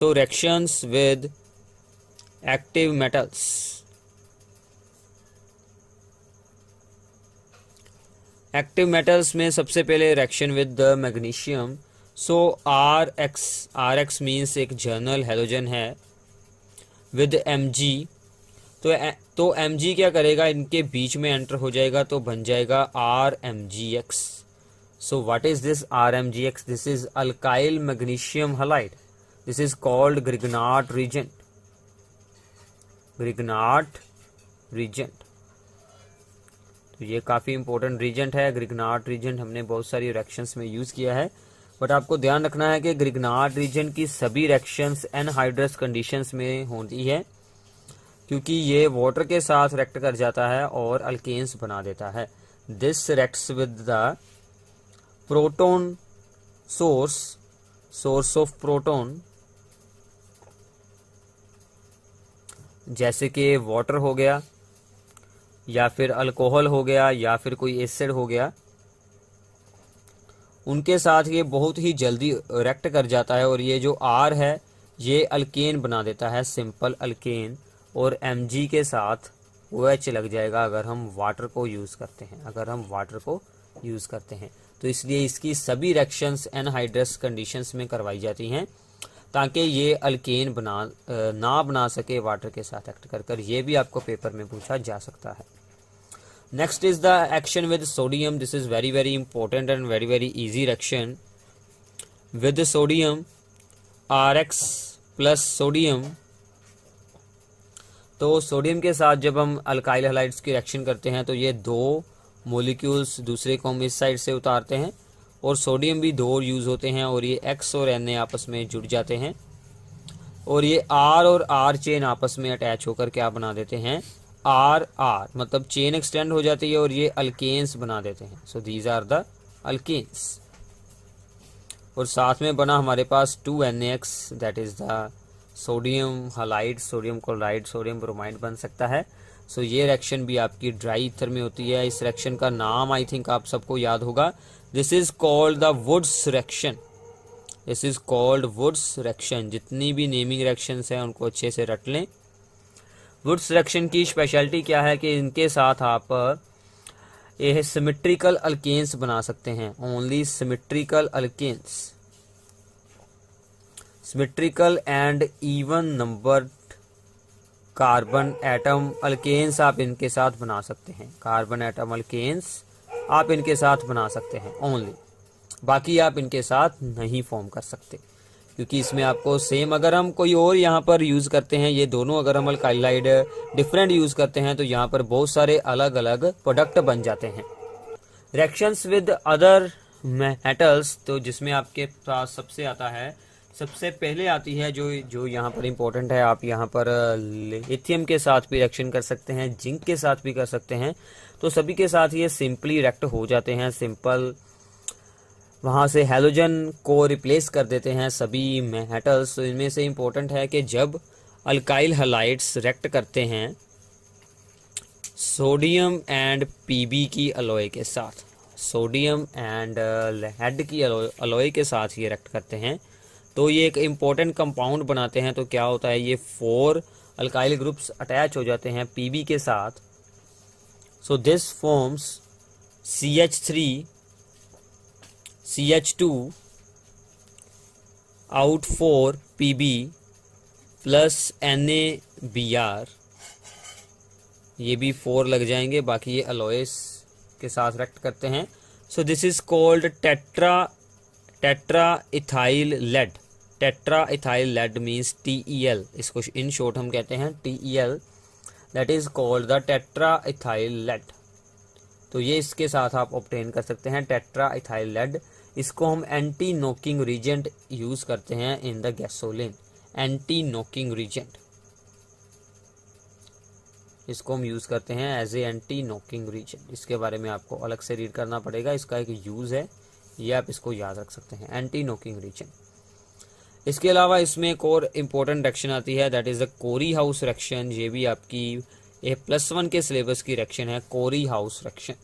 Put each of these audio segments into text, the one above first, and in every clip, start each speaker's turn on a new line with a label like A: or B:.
A: तो reactions with active metals. Active metals में सबसे पहले reaction with the magnesium. So R X means एक जर्नल हैलोजन है विद Mg। तो Mg क्या करेगा, इनके बीच में एंटर हो जाएगा तो बन जाएगा RMgX। So what is this RMgX? This is alkyl magnesium halide. This is called Grignard reagent. Grignard reagent, तो ये काफ़ी इंपॉर्टेंट रीजेंट है। ग्रिग्नार्ड रीजेंट हमने बहुत सारी रिएक्शंस में यूज़ किया है, बट आपको ध्यान रखना है कि ग्रिग्नार्ड रीजेंट की सभी रिएक्शंस एनहाइड्रस कंडीशंस में होती है, क्योंकि ये वाटर के साथ रिएक्ट कर जाता है और अल्केन्स बना देता है। This reacts with the proton source of proton, जैसे कि वाटर हो गया या फिर अल्कोहल हो गया या फिर कोई एसिड हो गया, उनके साथ ये बहुत ही जल्दी रिएक्ट कर जाता है और ये जो R है ये अल्केन बना देता है, सिंपल अल्केन, और Mg के साथ OH लग जाएगा अगर हम वाटर को यूज़ करते हैं। तो इसलिए इसकी सभी रिएक्शंस एनहाइड्रस कंडीशंस में करवाई जाती हैं ताकि ये अल्केन ना बना सके वाटर के साथ एक्ट कर। ये भी आपको पेपर में पूछा जा सकता है। Next is the action with sodium. This is very important and very easy reaction. With the sodium, Rx plus sodium, तो सोडियम के साथ जब हम अल्काइल हैलाइड्स की रिएक्शन करते हैं तो ये दो मॉलिक्यूल्स दूसरे को हम इस साइड से उतारते हैं और सोडियम भी दो यूज़ होते हैं और ये X और Na आपस में जुड़ जाते हैं और ये R और R चेन आपस में अटैच होकर क्या बना देते हैं, R मतलब चेन एक्सटेंड हो जाती है और ये अल्केन्स बना देते हैं। So these are the alkanes. और साथ में बना हमारे पास 2NaX, that is the sodium halide, sodium chloride, sodium bromide बन सकता है। सो ये रिएक्शन भी आपकी ड्राई ईथर में होती है। इस रिएक्शन का नाम आई थिंक आप सबको याद होगा। This is called the Wurtz reaction. This is called Wurtz reaction. जितनी भी नेमिंग रिएक्शंस हैं उनको अच्छे से रट लें। वुड्स रिएक्शन की स्पेशलिटी क्या है कि इनके साथ आप ये सिमेट्रिकल अल्केन्स बना सकते हैं। Only symmetrical alkanes, symmetrical and even numbered carbon atom alkanes आप इनके साथ बना सकते हैं। कार्बन एटम अल्केन्स आप इनके साथ बना सकते हैं ओनली, बाकी आप इनके साथ नहीं फॉर्म कर सकते, क्योंकि इसमें आपको सेम, अगर हम कोई और यहाँ पर यूज़ करते हैं, ये दोनों अगर हम अल्काइलाइड डिफरेंट यूज़ करते हैं तो यहाँ पर बहुत सारे अलग अलग प्रोडक्ट बन जाते हैं। रिएक्शंस विद अदर मेटल्स, तो जिसमें आपके पास सबसे पहले आती है जो यहाँ पर इम्पोर्टेंट है। आप यहाँ पर लिथियम के साथ भी रिएक्शन कर सकते हैं, जिंक के साथ भी कर सकते हैं, तो सभी के साथ ये सिंपली रिएक्ट हो जाते हैं। सिंपल वहाँ से हैलोजन को रिप्लेस कर देते हैं सभी मेटल्स। तो इनमें से इम्पोर्टेंट है कि जब अल्काइल हैलाइड्स रिएक्ट करते हैं सोडियम एंड Pb की अलॉय के साथ, सोडियम एंड लेड की अलॉय के साथ ये रिएक्ट करते हैं, तो ये एक इम्पोर्टेंट कंपाउंड बनाते हैं। तो क्या होता है, ये 4 अल्काइल ग्रुप्स अटैच हो जाते हैं Pb के साथ। So this forms CH3 CH2 out 4 Pb plus NaBr, ये भी 4 लग जाएंगे, बाकी ये अलॉयस के साथ रिएक्ट करते हैं। So this is called tetra ethyl lead. Tetra ethyl lead means TeL, इसको इन शॉर्ट हम कहते हैं TeL, that is called the tetra ethyl lead. तो ये इसके साथ आप ऑब्टेन कर सकते हैं टेट्रा इथाइल लेड। इसको हम एंटी नॉकिंग रीजेंट यूज करते हैं in the gasoline. Anti knocking reagent, इसको हम यूज करते हैं as a anti knocking reagent. इसके बारे में आपको अलग से रीड करना पड़ेगा, इसका एक यूज है, ये आप इसको याद रख सकते हैं, एंटी नॉकिंग रीजेंट। इसके अलावा इसमें एक और इम्पोर्टेंट रिएक्शन आती है, that is the Corey House reaction. ये भी आपकी +1 के सिलेबस की रिएक्शन है, कोरी हाउस रिएक्शन।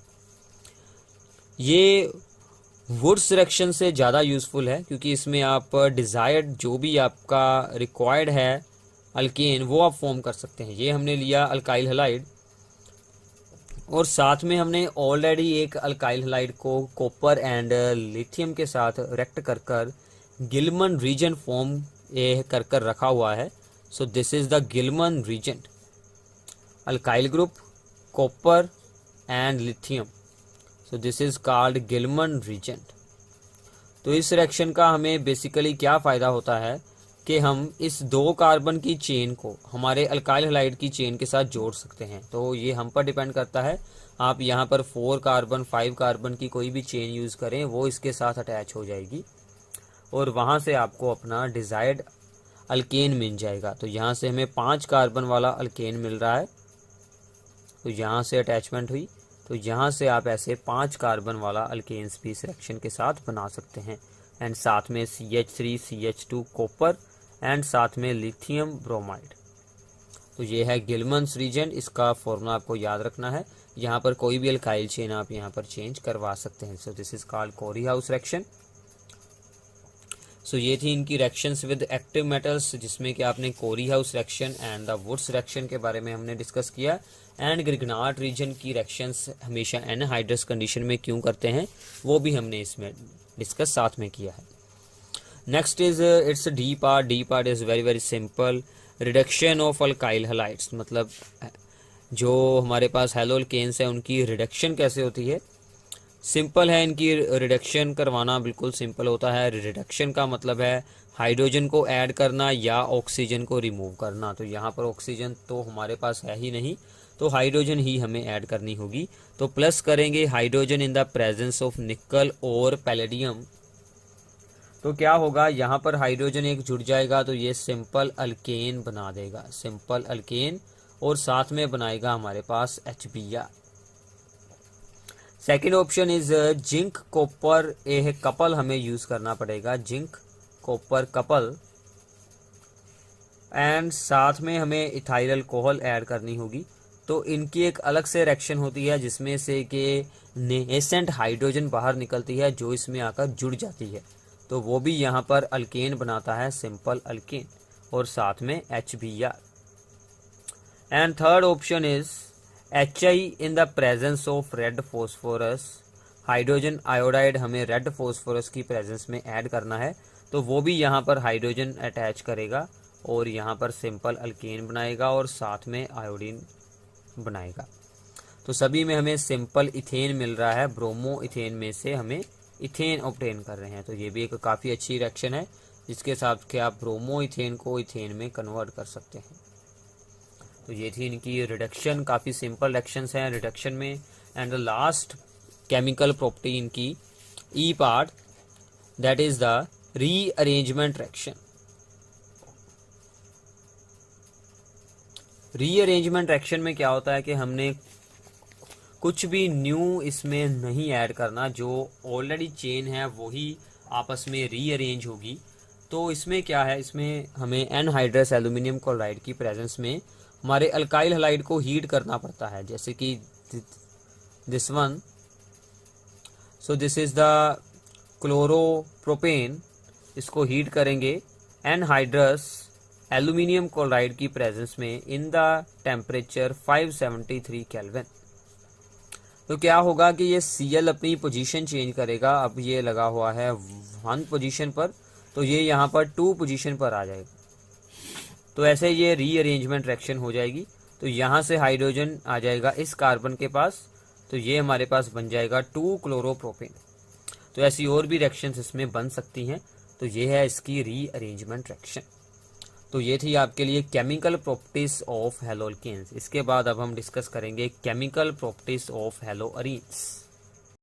A: ये वुड्स रिएक्शन से ज़्यादा यूज़फुल है, क्योंकि इसमें आप डिज़ायर्ड जो भी आपका रिक्वायर्ड है अल्केन वो आप फॉर्म कर सकते हैं। ये हमने लिया अल्काइल हैलाइड, और साथ में हमने ऑलरेडी एक अल्काइल हैलाइड को कॉपर एंड लिथियम के साथ रिएक्ट कर कर गिलमन रीजन फॉर्म कर कर रखा हुआ है। So this is the Gilman reagent, alkyl group, copper and lithium. So this is called Gilman reagent. तो इस रिएक्शन का हमें बेसिकली क्या फ़ायदा होता है कि हम इस 2 कार्बन की चेन को हमारे अल्काइल हैलाइड की चेन के साथ जोड़ सकते हैं। तो ये हम पर डिपेंड करता है, आप यहाँ पर 4 कार्बन 5 कार्बन की कोई भी चेन यूज़ करें वो इसके साथ अटैच हो जाएगी, और वहाँ से आपको अपना डिज़ायर्ड अल्केन मिल जाएगा। तो यहाँ से हमें 5 कार्बन वाला अल्केन मिल रहा है, तो यहाँ से अटैचमेंट हुई, तो यहाँ से आप ऐसे 5 कार्बन वाला अल्केन्स भी इस रिएक्शन के साथ बना सकते हैं। एंड साथ में CH3 CH2 कॉपर एंड साथ में लिथियम ब्रोमाइड। तो ये है गिलमन्स रीजन, इसका फॉर्मूला आपको याद रखना है। यहाँ पर कोई भी अल्काइल चेन आप यहाँ पर चेंज करवा सकते हैं। So this is called Corey House reaction. So ये थी इनकी रिएक्शंस विद एक्टिव मेटल्स, जिसमें कि आपने Corey House reaction and the Wurtz reaction के बारे में हमने डिस्कस किया। एंड ग्रिग्नार्ड रीजन की रिएक्शंस हमेशा एनहाइड्रस कंडीशन में क्यों करते हैं वो भी हमने इसमें डिस्कस साथ में किया है। Next is it's D part. D part is very very simple, reduction of alkyl halides, मतलब जो हमारे पास हैलो अल्केन्स है उनकी रिडक्शन कैसे होती है। सिंपल है, इनकी रिडक्शन करवाना बिल्कुल सिंपल होता है। रिडक्शन का मतलब है हाइड्रोजन को ऐड करना या ऑक्सीजन को रिमूव करना। तो यहाँ पर ऑक्सीजन तो हमारे पास है ही नहीं, तो हाइड्रोजन ही हमें ऐड करनी होगी। तो प्लस करेंगे hydrogen in the presence of निकल और पैलेडियम। तो क्या होगा, यहाँ पर हाइड्रोजन एक जुड़ जाएगा तो ये सिंपल अल्केन बना देगा, सिंपल अल्केन, और साथ में बनाएगा हमारे पास HBr। Second option is zinc copper a couple हमें यूज करना पड़ेगा, जिंक कॉपर कपल, एंड साथ में हमें इथाइल अल्कोहल ऐड करनी होगी। तो इनकी एक अलग से रिएक्शन होती है जिसमें से कि नेसेंट हाइड्रोजन बाहर निकलती है जो इसमें आकर जुड़ जाती है, तो वो भी यहाँ पर अल्केन बनाता है, सिंपल अल्केन, और साथ में HBr। And third option is HI in the presence of red phosphorus, hydrogen iodide हमें रेड फॉस्फोरस की प्रेजेंस में ऐड करना है, तो वो भी यहाँ पर हाइड्रोजन अटैच करेगा और यहाँ पर सिंपल अल्केन बनाएगा और साथ में आयोडीन बनाएगा। तो सभी में हमें सिंपल इथेन मिल रहा है, ब्रोमो इथेन में से हमें इथेन ऑब्टेन कर रहे हैं। तो ये भी एक काफ़ी अच्छी रिएक्शन है जिसके साथ कि आप ब्रोमो इथेन को इथेन में कन्वर्ट कर सकते हैं। तो ये थी इनकी रिडक्शन, काफ़ी सिंपल रिएक्शंस हैं रिडक्शन में। And the last chemical property इनकी E part, that is the rearrangement reaction. Rearrangement reaction में क्या होता है कि हमने कुछ भी न्यू इसमें नहीं ऐड करना, जो ऑलरेडी चेन है वही आपस में रीअरेंज होगी। तो इसमें क्या है, इसमें हमें एनहाइड्रस एल्यूमिनियम क्लोराइड की प्रेजेंस में हमारे अल्काइल हैलाइड को हीट करना पड़ता है, जैसे कि this one. So this is the chloropropane, इसको हीट करेंगे एनहाइड्रस एल्यूमिनियम क्लोराइड की प्रेजेंस में इन द टेम्परेचर 573 केल्विन। तो क्या होगा कि ये Cl अपनी पोजीशन चेंज करेगा। अब ये लगा हुआ है 1 पोजीशन पर, तो ये यहाँ पर 2 पोजीशन पर आ जाएगा। तो ऐसे ये रीअरेंजमेंट रिएक्शन हो जाएगी। तो यहाँ से हाइड्रोजन आ जाएगा इस कार्बन के पास, तो ये हमारे पास बन जाएगा 2 क्लोरोप्रोपेन। तो ऐसी और भी रिएक्शंस इसमें बन सकती हैं। तो ये है इसकी रीअरेंजमेंट रिएक्शन। तो ये थी आपके लिए chemical properties of haloalkanes. इसके बाद अब हम डिस्कस करेंगे chemical properties of hello arenes.